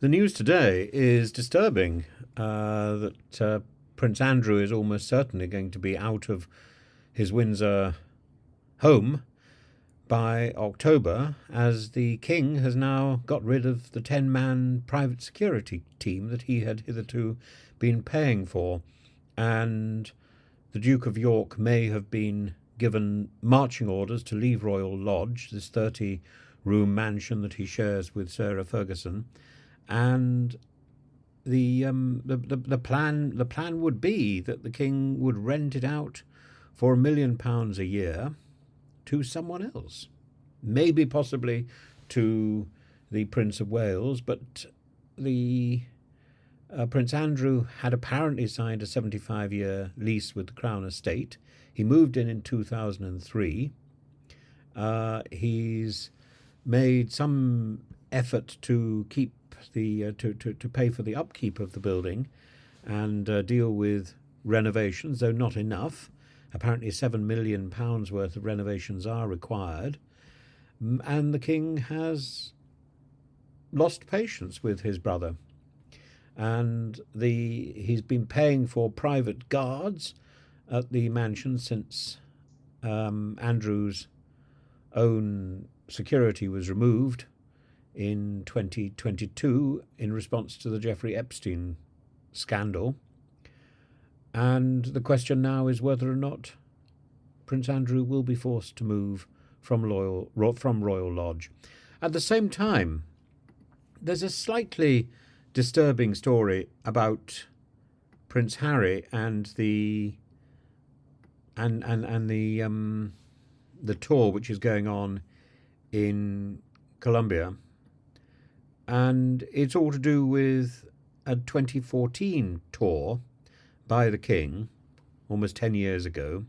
The news today is disturbing that Prince Andrew is almost certainly going to be out of his Windsor home by October, as the King has now got rid of the 10-man private security team that he had hitherto been paying for. And the Duke of York may have been given marching orders to leave Royal Lodge, this 30-room mansion that he shares with Sarah Ferguson. And the plan would be that the King would rent it out for £1 million a year to someone else, maybe possibly to the Prince of Wales, but the Prince Andrew had apparently signed a 75-year lease with the Crown Estate. He moved in 2003. He's made some effort to keep to pay for the upkeep of the building and deal with renovations, though not enough. Apparently £7 million worth of renovations are required. And the King has lost patience with his brother. And he's been paying for private guards at the mansion since Andrew's own security was removed in 2022 in response to the Jeffrey Epstein scandal. And the question now is whether or not Prince Andrew will be forced to move from Royal Lodge. At the same time, there's a slightly disturbing story about Prince Harry and the tour which is going on in Colombia, and it's all to do with a 2014 tour by the King, almost 10 years ago,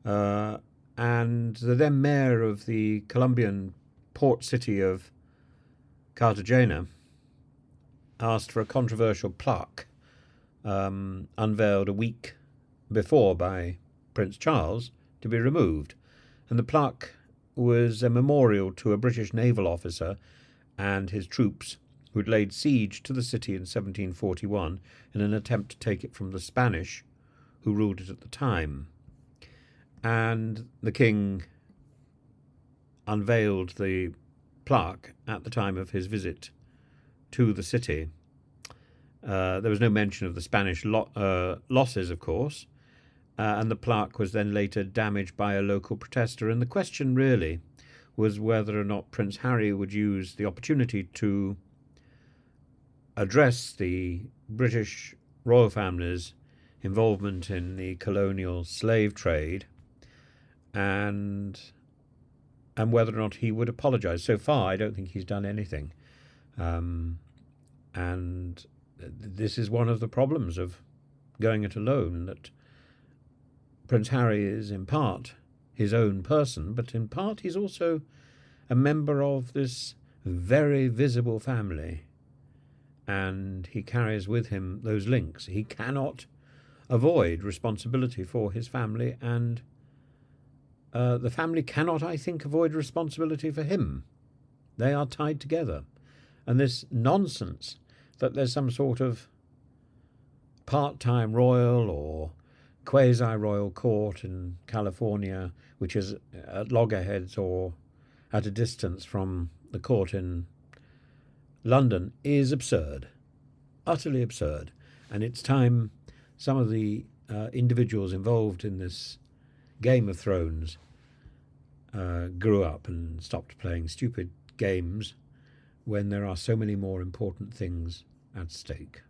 and the then mayor of the Colombian port city of Cartagena asked for a controversial plaque unveiled a week before by Prince Charles to be removed. And the plaque was a memorial to a British naval officer and his troops who'd laid siege to the city in 1741 in an attempt to take it from the Spanish, who ruled it at the time. And the King unveiled the plaque at the time of his visit to the city. There was no mention of the Spanish losses, of course, and the plaque was then later damaged by a local protester. And the question really was whether or not Prince Harry would use the opportunity to address the British royal family's involvement in the colonial slave trade, and whether or not he would apologise. So far, I don't think he's done anything. And this is one of the problems of going it alone, that Prince Harry is in part his own person, but in part he's also a member of this very visible family, and he carries with him those links. He cannot avoid responsibility for his family, and the family cannot, I think, avoid responsibility for him. They are tied together. And this nonsense that there's some sort of part-time royal or quasi-royal court in California, which is at loggerheads or at a distance from the court in London, is absurd, utterly absurd. And it's time some of the individuals involved in this Game of Thrones grew up and stopped playing stupid games when there are so many more important things at stake.